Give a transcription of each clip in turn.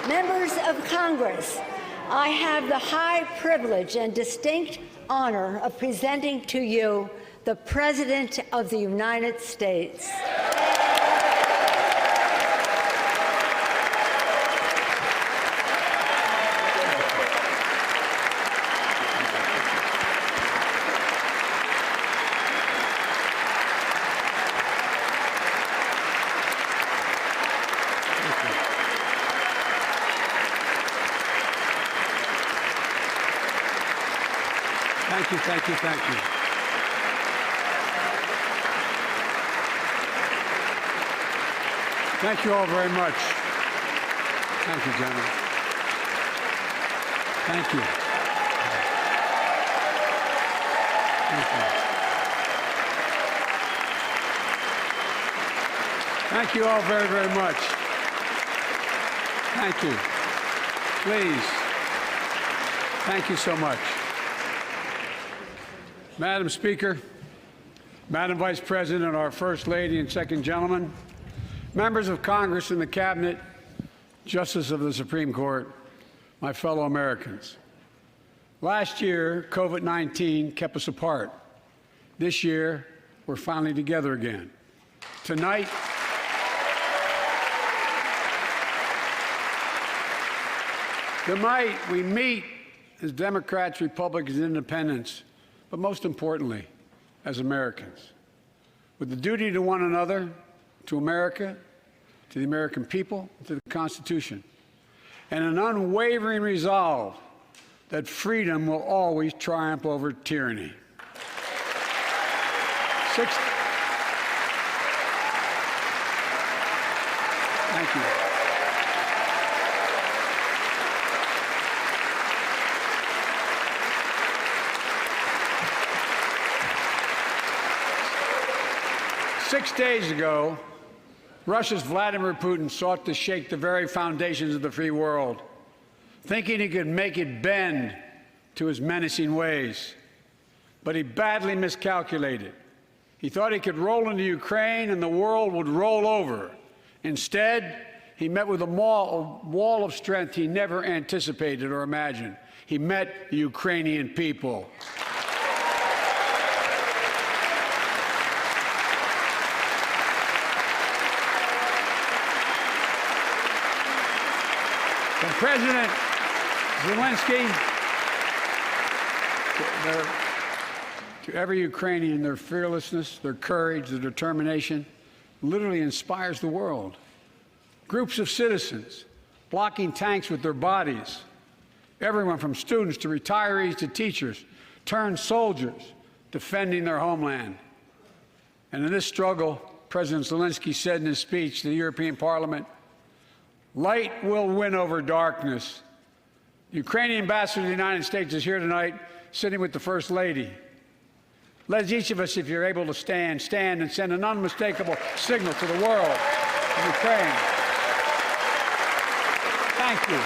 Members of Congress, I have the high privilege and distinct honor of presenting to you the President of the United States. Thank you, thank you, thank you. Thank you all very much. Thank you, General. Thank you. Thank you. Thank you all very, very much. Thank you. Please. Thank you so much. Madam Speaker, Madam Vice President, our First Lady and Second Gentleman, members of Congress and the Cabinet, Justices of the Supreme Court, my fellow Americans. Last year, COVID-19 kept us apart. This year, we're finally together again. Tonight, we meet as Democrats, Republicans, and Independents, but most importantly, as Americans, with the duty to one another, to America, to the American people, to the Constitution, and an unwavering resolve that freedom will always triumph over tyranny. Thank you. 6 days ago, Russia's Vladimir Putin sought to shake the very foundations of the free world, thinking he could make it bend to his menacing ways. But he badly miscalculated. He thought he could roll into Ukraine and the world would roll over. Instead, he met with a wall of strength he never anticipated or imagined. He met the Ukrainian people. From President Zelensky to every Ukrainian, their fearlessness, their courage, their determination literally inspires the world. Groups of citizens blocking tanks with their bodies, everyone from students to retirees to teachers, turned soldiers defending their homeland. And in this struggle, President Zelensky said in his speech to the European Parliament, "Light will win over darkness." The Ukrainian ambassador to the United States is here tonight, sitting with the First Lady. Let each of us, if you're able to stand and send an unmistakable signal to the world of Ukraine. Thank you.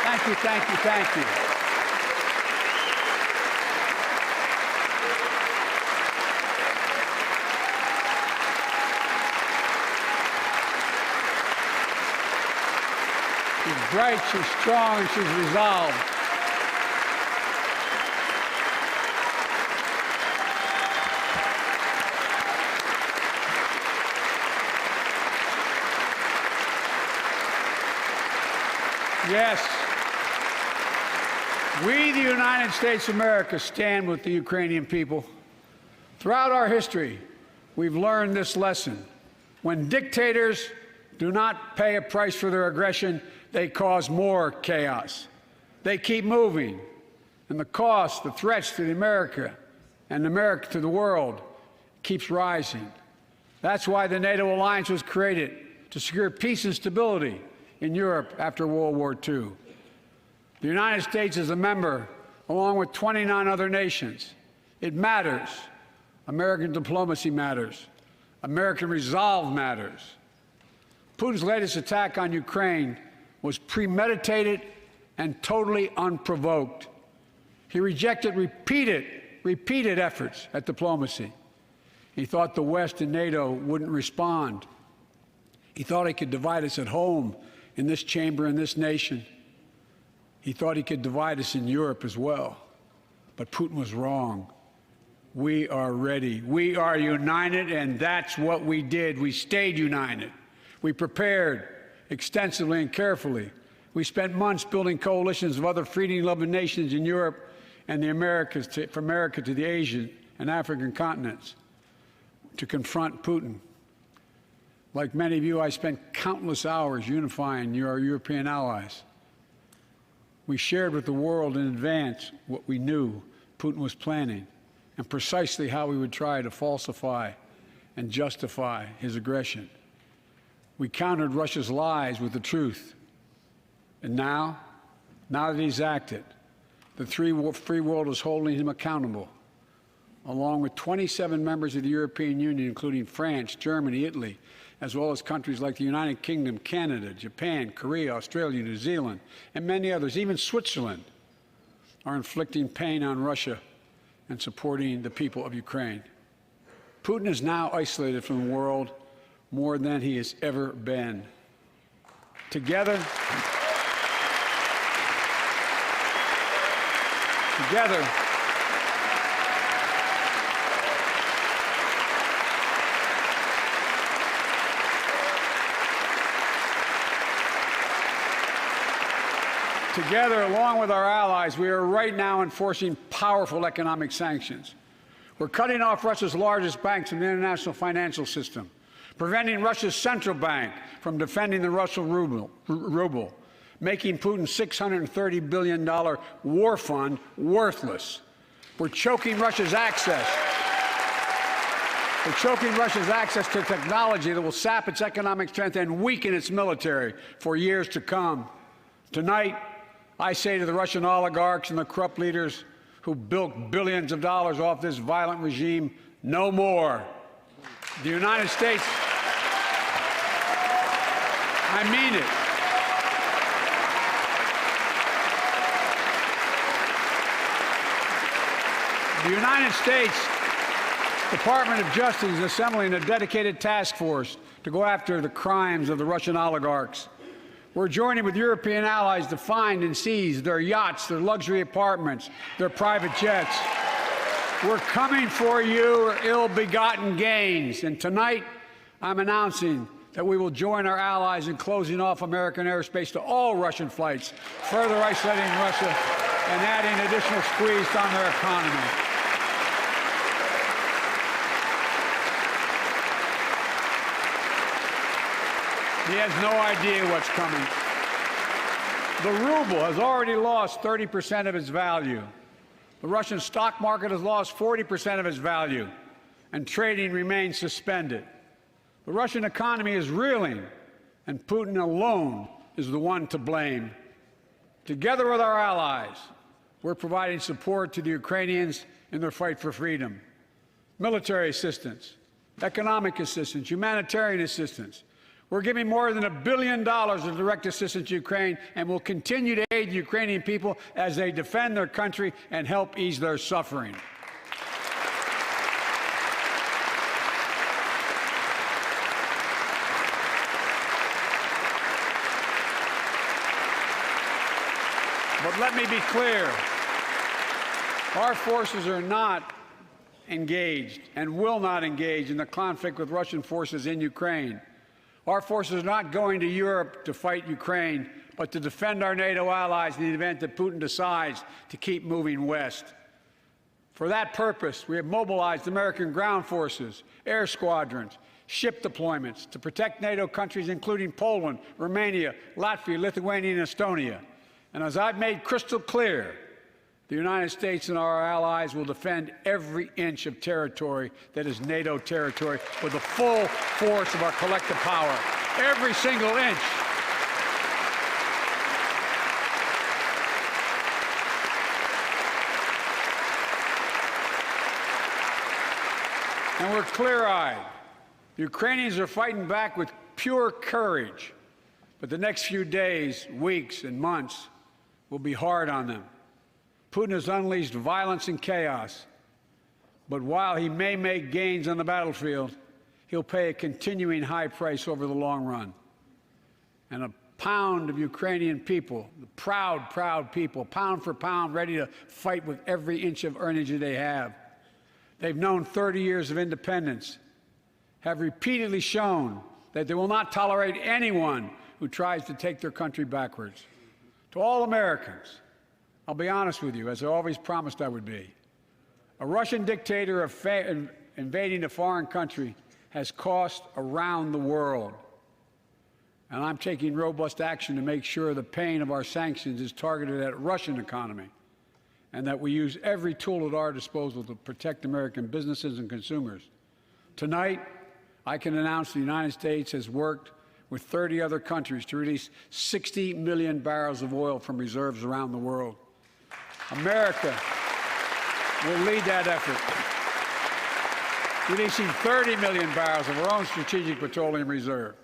Thank you, thank you, thank you. She's bright, she's strong, and she's resolved. Yes, we, the United States of America, stand with the Ukrainian people. Throughout our history, we've learned this lesson. When dictators do not pay a price for their aggression, they cause more chaos. They keep moving, and the cost, the threats to America and America to the world keeps rising. That's why the NATO alliance was created, to secure peace and stability in Europe after World War II. The United States is a member, along with 29 other nations. It matters. American diplomacy matters. American resolve matters. Putin's latest attack on Ukraine was premeditated and totally unprovoked. He rejected repeated efforts at diplomacy. He thought the West and NATO wouldn't respond. He thought he could divide us at home, in this chamber, in this nation. He thought he could divide us in Europe as well. But Putin was wrong. We are ready. We are united, and that's what we did. We stayed united. We prepared extensively and carefully. We spent months building coalitions of other freedom-loving nations in Europe and the Americas, from America to the Asian and African continents, to confront Putin. Like many of you, I spent countless hours unifying our European allies. We shared with the world in advance what we knew Putin was planning and precisely how he would try to falsify and justify his aggression. We countered Russia's lies with the truth. And now that he's acted, the free world is holding him accountable, along with 27 members of the European Union, including France, Germany, Italy, as well as countries like the United Kingdom, Canada, Japan, Korea, Australia, New Zealand, and many others. Even Switzerland are inflicting pain on Russia and supporting the people of Ukraine. Putin is now isolated from the world more than he has ever been. Together, along with our allies, we are right now enforcing powerful economic sanctions. We're cutting off Russia's largest banks from the international financial system, preventing Russia's central bank from defending the Russian ruble, making Putin's $630 billion war fund worthless. We're choking Russia's access. To technology that will sap its economic strength and weaken its military for years to come. Tonight, I say to the Russian oligarchs and the corrupt leaders who bilked billions of dollars off this violent regime, no more. The United States, I mean it. The United States Department of Justice is assembling a dedicated task force to go after the crimes of the Russian oligarchs. We're joining with European allies to find and seize their yachts, their luxury apartments, their private jets. We're coming for your ill-begotten gains. And tonight, I'm announcing that we will join our allies in closing off American airspace to all Russian flights, further isolating Russia and adding additional squeeze on their economy. He has no idea what's coming. The ruble has already lost 30% of its value. The Russian stock market has lost 40% of its value, and trading remains suspended. The Russian economy is reeling, and Putin alone is the one to blame. Together with our allies, we're providing support to the Ukrainians in their fight for freedom. Military assistance, economic assistance, humanitarian assistance. We're giving more than $1 billion of direct assistance to Ukraine, and will continue to aid the Ukrainian people as they defend their country and help ease their suffering. But let me be clear. Our forces are not engaged and will not engage in the conflict with Russian forces in Ukraine. Our forces are not going to Europe to fight Ukraine, but to defend our NATO allies in the event that Putin decides to keep moving west. For that purpose, we have mobilized American ground forces, air squadrons, ship deployments to protect NATO countries, including Poland, Romania, Latvia, Lithuania, and Estonia. And as I've made crystal clear, the United States and our allies will defend every inch of territory that is NATO territory with the full force of our collective power. Every single inch. And we're clear-eyed. The Ukrainians are fighting back with pure courage. But the next few days, weeks, and months will be hard on them. Putin has unleashed violence and chaos, but while he may make gains on the battlefield, he'll pay a continuing high price over the long run. And a pound of Ukrainian people, the proud, proud people, pound for pound, ready to fight with every inch of energy they have. They've known 30 years of independence, have repeatedly shown that they will not tolerate anyone who tries to take their country backwards. To all Americans, I'll be honest with you, as I always promised I would be. A Russian dictator invading a foreign country has cost around the world. And I'm taking robust action to make sure the pain of our sanctions is targeted at the Russian economy and that we use every tool at our disposal to protect American businesses and consumers. Tonight, I can announce the United States has worked with 30 other countries to release 60 million barrels of oil from reserves around the world. America will lead that effort, releasing 30 million barrels of our own strategic petroleum reserve.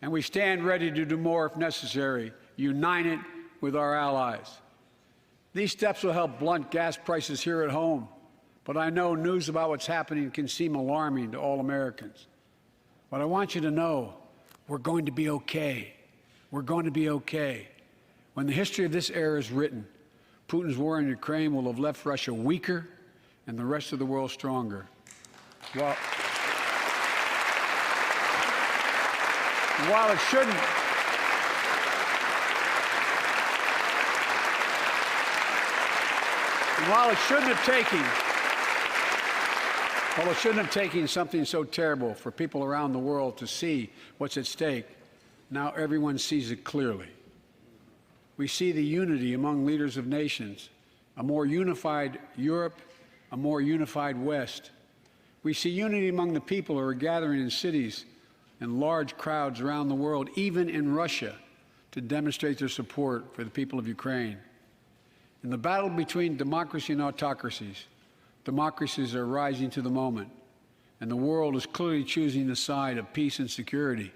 And we stand ready to do more if necessary, united with our allies. These steps will help blunt gas prices here at home, but I know news about what's happening can seem alarming to all Americans. But I want you to know we're going to be okay. We're going to be okay. When the history of this era is written, Putin's war in Ukraine will have left Russia weaker and the rest of the world stronger. While it shouldn't have taken something so terrible for people around the world to see what's at stake, now everyone sees it clearly. We see the unity among leaders of nations, a more unified Europe, a more unified West. We see unity among the people who are gathering in cities and large crowds around the world, even in Russia, to demonstrate their support for the people of Ukraine. In the battle between democracy and autocracies, democracies are rising to the moment, and the world is clearly choosing the side of peace and security.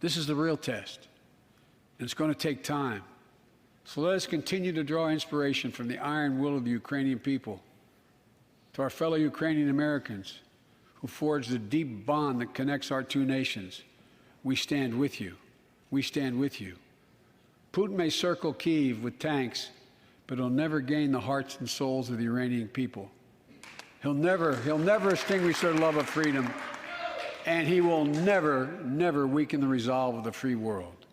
This is the real test, and it's going to take time. So let us continue to draw inspiration from the iron will of the Ukrainian people. To our fellow Ukrainian Americans who forged the deep bond that connects our two nations, we stand with you. We stand with you. Putin may circle Kyiv with tanks, but he'll never gain the hearts and souls of the Iranian people. He'll never extinguish their love of freedom, and he will never weaken the resolve of the free world.